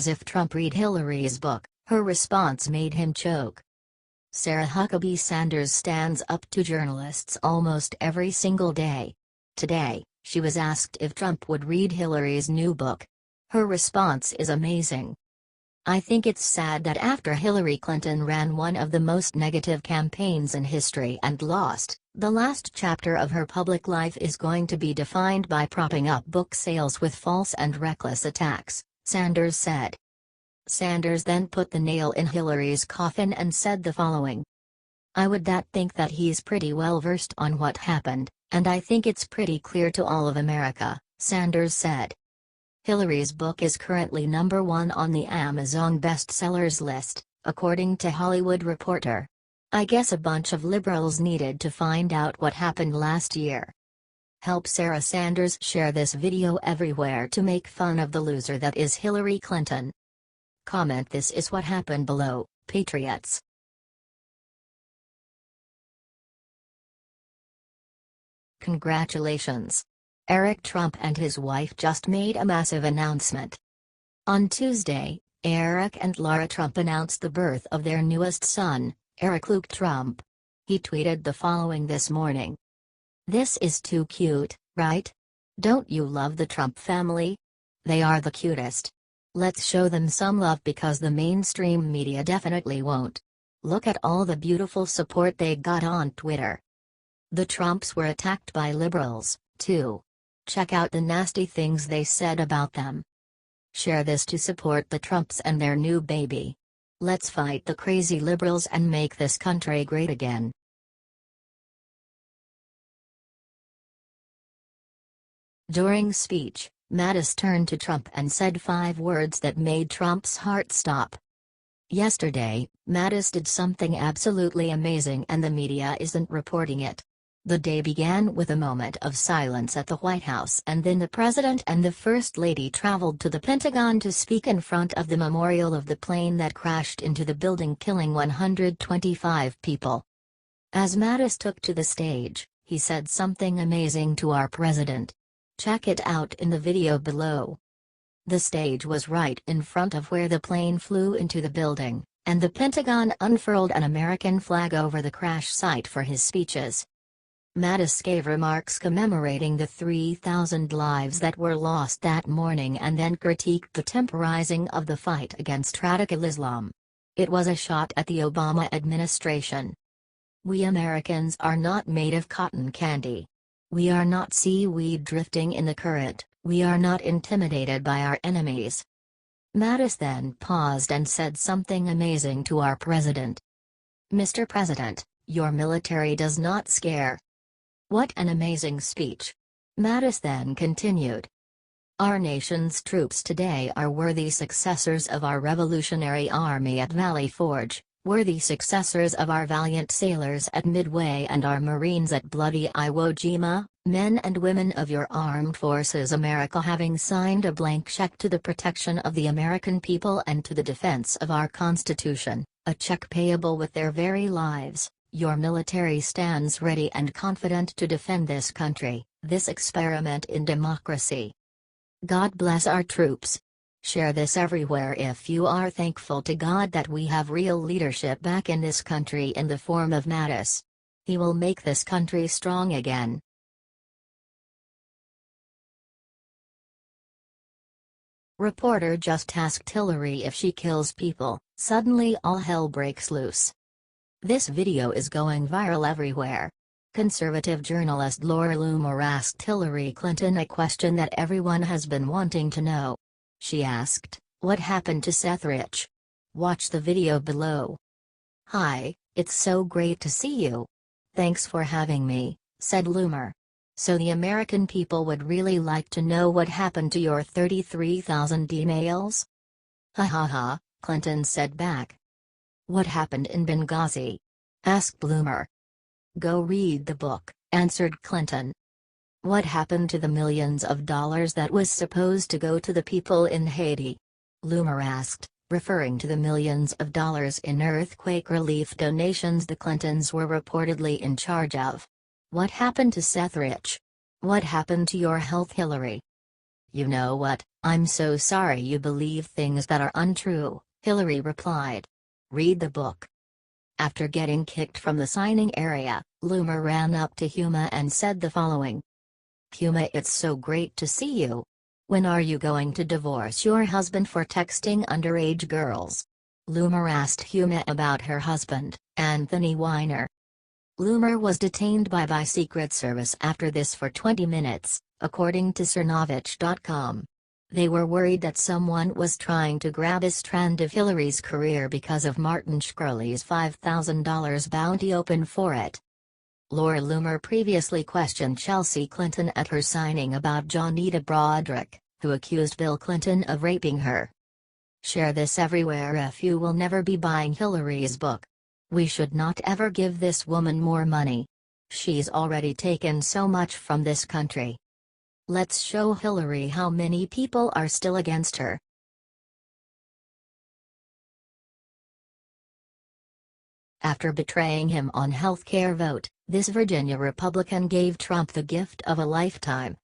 if Trump read Hillary's book, her response made him choke. Sarah Huckabee Sanders stands up to journalists almost every single day. Today, she was asked if Trump would read Hillary's new book. Her response is amazing. "I think it's sad that after Hillary Clinton ran one of the most negative campaigns in history and lost, the last chapter of her public life is going to be defined by propping up book sales with false and reckless attacks," Sanders said. Sanders then put the nail in Hillary's coffin and said the following. "I would think that he's pretty well versed on what happened, and I think it's pretty clear to all of America," Sanders said. Hillary's book is currently #1 on the Amazon bestsellers list, according to Hollywood Reporter. "I guess a bunch of liberals needed to find out what happened last year." Help Sarah Sanders share this video everywhere to make fun of the loser that is Hillary Clinton. Comment "This is what happened" below, Patriots. Congratulations! Eric Trump and his wife just made a massive announcement. On Tuesday, Eric and Lara Trump announced the birth of their newest son, Eric Luke Trump. He tweeted the following this morning. "This is too cute, right? Don't you love the Trump family? They are the cutest. Let's show them some love because the mainstream media definitely won't. Look at all the beautiful support they got on Twitter." The Trumps were attacked by liberals, too. Check out the nasty things they said about them. Share this to support the Trumps and their new baby. Let's fight the crazy liberals and make this country great again. During speech, Mattis turned to Trump and said 5 words that made Trump's heart stop. Yesterday, Mattis did something absolutely amazing and the media isn't reporting it. The day began with a moment of silence at the White House and then the President and the First Lady traveled to the Pentagon to speak in front of the memorial of the plane that crashed into the building killing 125 people. As Mattis took to the stage, he said something amazing to our president. Check it out in the video below. The stage was right in front of where the plane flew into the building, and the Pentagon unfurled an American flag over the crash site for his speeches. Mattis gave remarks commemorating the 3,000 lives that were lost that morning and then critiqued the temporizing of the fight against radical Islam. It was a shot at the Obama administration. "We Americans are not made of cotton candy. We are not seaweed drifting in the current, we are not intimidated by our enemies." Mattis then paused and said something amazing to our president. "Mr. President, your military does not scare." What an amazing speech. Mattis then continued. "Our nation's troops today are worthy successors of our Revolutionary Army at Valley Forge, worthy successors of our valiant sailors at Midway and our Marines at bloody Iwo Jima, men and women of your armed forces America having signed a blank check to the protection of the American people and to the defense of our Constitution, a check payable with their very lives. Your military stands ready and confident to defend this country, this experiment in democracy. God bless our troops. Share this everywhere if you are thankful to God that we have real leadership back in this country in the form of Mattis. He will make this country strong again." Reporter just asked Hillary if she kills people, suddenly all hell breaks loose. This video is going viral everywhere. Conservative journalist Laura Loomer asked Hillary Clinton a question that everyone has been wanting to know. She asked, "What happened to Seth Rich?" Watch the video below. "Hi, it's so great to see you. Thanks for having me," said Loomer. "So the American people would really like to know what happened to your 33,000 emails?" "Ha ha ha," Clinton said back. "What happened in Benghazi?" asked Loomer. "Go read the book," answered Clinton. "What happened to the millions of dollars that was supposed to go to the people in Haiti?" Loomer asked, referring to the millions of dollars in earthquake relief donations the Clintons were reportedly in charge of. "What happened to Seth Rich? What happened to your health, Hillary?" "You know what, "I'm so sorry you believe things that are untrue," Hillary replied. "Read the book." After getting kicked from the signing area, Loomer ran up to Huma and said the following. "Huma, it's so great to see you. When are you going to divorce your husband for texting underage girls?" Loomer asked Huma about her husband, Anthony Weiner. Loomer was detained by Secret Service after this for 20 minutes, according to Cernovich.com. They were worried that someone was trying to grab a strand of Hillary's career because of Martin Shkreli's $5,000 bounty open for it. Laura Loomer previously questioned Chelsea Clinton at her signing about Johnita Broderick, who accused Bill Clinton of raping her. Share this everywhere if you will never be buying Hillary's book. We should not ever give this woman more money. She's already taken so much from this country. Let's show Hillary how many people are still against her. After betraying him on healthcare vote, this Virginia Republican gave Trump the gift of a lifetime.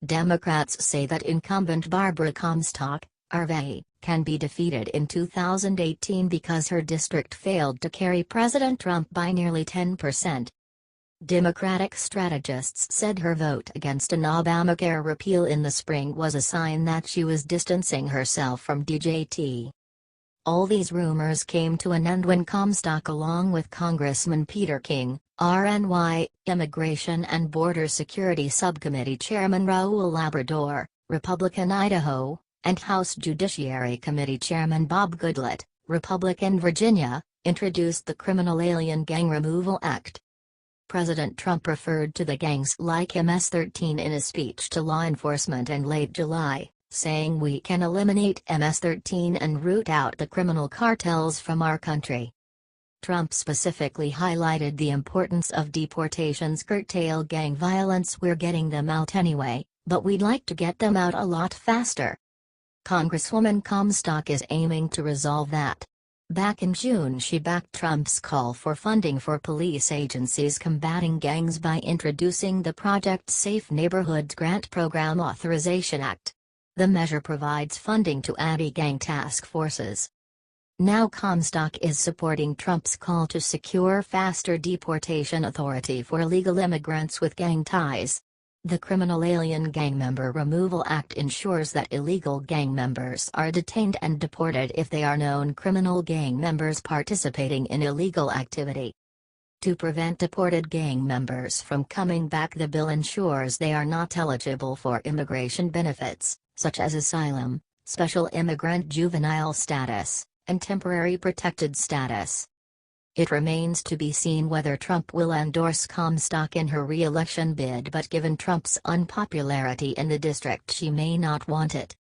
Democrats say that incumbent Barbara Comstock, RV, can be defeated in 2018 because her district failed to carry President Trump by nearly 10%. Democratic strategists said her vote against an Obamacare repeal in the spring was a sign that she was distancing herself from DJT. All these rumors came to an end when Comstock, along with Congressman Peter King, RNY, Immigration and Border Security Subcommittee Chairman Raul Labrador, Republican Idaho, and House Judiciary Committee Chairman Bob Goodlatte, Republican Virginia, introduced the Criminal Alien Gang Removal Act. President Trump referred to the gangs like MS-13 in a speech to law enforcement in late July, saying we can eliminate MS-13 and root out the criminal cartels from our country. Trump specifically highlighted the importance of deportations curtail gang violence. "We're getting them out anyway, but we'd like to get them out a lot faster." Congresswoman Comstock is aiming to resolve that. Back in June, she backed Trump's call for funding for police agencies combating gangs by introducing the Project Safe Neighborhoods Grant Program Authorization Act. The measure provides funding to anti-gang task forces. Now Comstock is supporting Trump's call to secure faster deportation authority for illegal immigrants with gang ties. The Criminal Alien Gang Member Removal Act ensures that illegal gang members are detained and deported if they are known criminal gang members participating in illegal activity. To prevent deported gang members from coming back, the bill ensures they are not eligible for immigration benefits, such as asylum, special immigrant juvenile status, and temporary protected status. It remains to be seen whether Trump will endorse Comstock in her re-election bid, but given Trump's unpopularity in the district, she may not want it.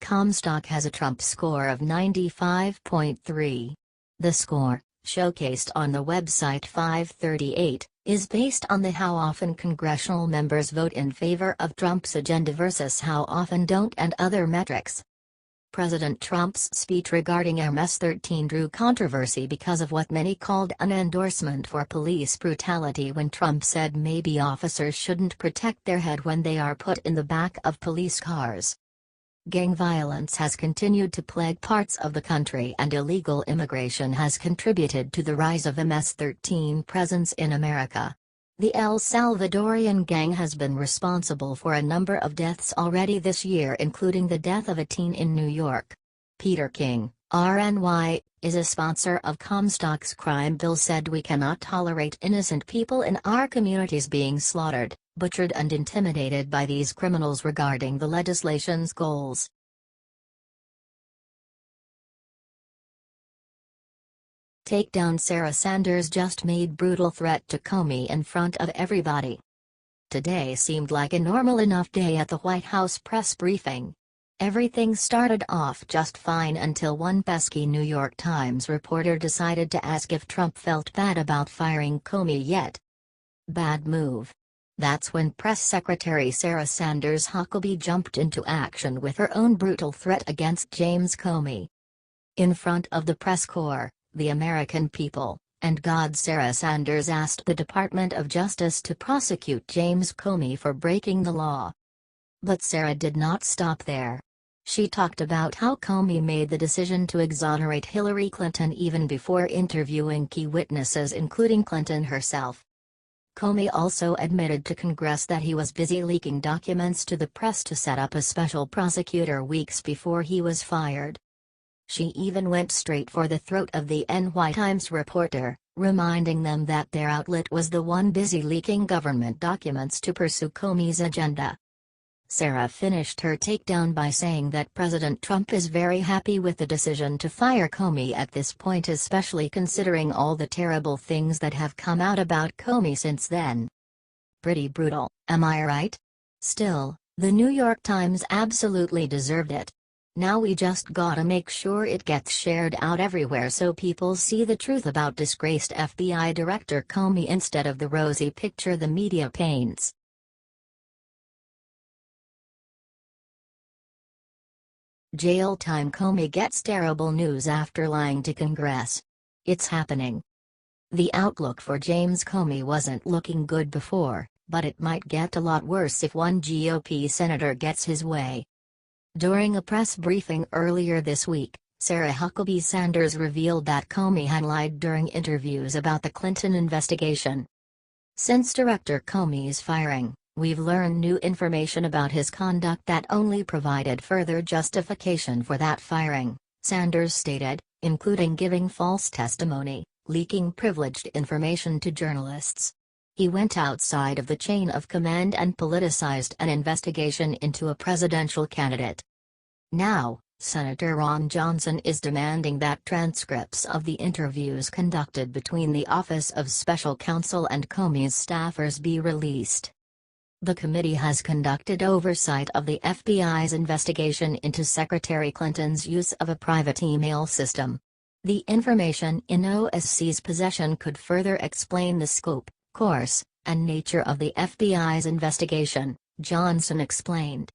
Comstock has a Trump score of 95.3. The score, showcased on the website 538, is based on the how often congressional members vote in favor of Trump's agenda versus how often don't and other metrics. President Trump's speech regarding MS-13 drew controversy because of what many called an endorsement for police brutality when Trump said maybe officers shouldn't protect their head when they are put in the back of police cars. Gang violence has continued to plague parts of the country, and illegal immigration has contributed to the rise of MS-13 presence in America. The El Salvadorian gang has been responsible for a number of deaths already this year, including the death of a teen in New York. Peter King, RNY, is a sponsor of Comstock's crime bill, said we cannot tolerate innocent people in our communities being slaughtered, butchered and intimidated by these criminals regarding the legislation's goals. Takedown: Sarah Sanders just made brutal threat to Comey in front of everybody. Today seemed like a normal enough day at the White House press briefing. Everything started off just fine until one pesky New York Times reporter decided to ask if Trump felt bad about firing Comey yet. Bad move. That's when Press Secretary Sarah Sanders Huckabee jumped into action with her own brutal threat against James Comey. In front of the press corps, the American people, and God, Sarah Sanders asked the Department of Justice to prosecute James Comey for breaking the law. But Sarah did not stop there. She talked about how Comey made the decision to exonerate Hillary Clinton even before interviewing key witnesses including Clinton herself. Comey also admitted to Congress that he was busy leaking documents to the press to set up a special prosecutor weeks before he was fired. She even went straight for the throat of the NY Times reporter, reminding them that their outlet was the one busy leaking government documents to pursue Comey's agenda. Sarah finished her takedown by saying that President Trump is very happy with the decision to fire Comey at this point, especially considering all the terrible things that have come out about Comey since then. Pretty brutal, am I right? Still, the New York Times absolutely deserved it. Now we just gotta make sure it gets shared out everywhere so people see the truth about disgraced FBI Director Comey instead of the rosy picture the media paints. Jail time. Comey gets terrible news after lying to Congress. It's happening. The outlook for James Comey wasn't looking good before, but it might get a lot worse if one GOP senator gets his way. During a press briefing earlier this week, Sarah Huckabee Sanders revealed that Comey had lied during interviews about the Clinton investigation. Since Director Comey's firing, we've learned new information about his conduct that only provided further justification for that firing, Sanders stated, including giving false testimony, leaking privileged information to journalists. He went outside of the chain of command and politicized an investigation into a presidential candidate. Now, Senator Ron Johnson is demanding that transcripts of the interviews conducted between the Office of Special Counsel and Comey's staffers be released. The committee has conducted oversight of the FBI's investigation into Secretary Clinton's use of a private email system. The information in OSC's possession could further explain the scope, course, and nature of the FBI's investigation, Johnson explained.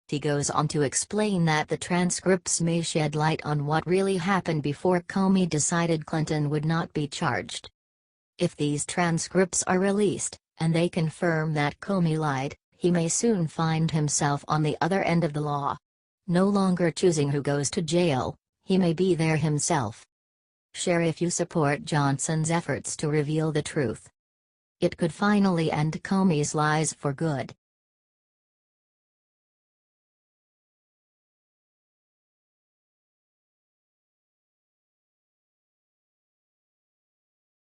He goes on to explain that the transcripts may shed light on what really happened before Comey decided Clinton would not be charged. If these transcripts are released, and they confirm that Comey lied, he may soon find himself on the other end of the law. No longer choosing who goes to jail, he may be there himself. Share if you support Johnson's efforts to reveal the truth. It could finally end Comey's lies for good.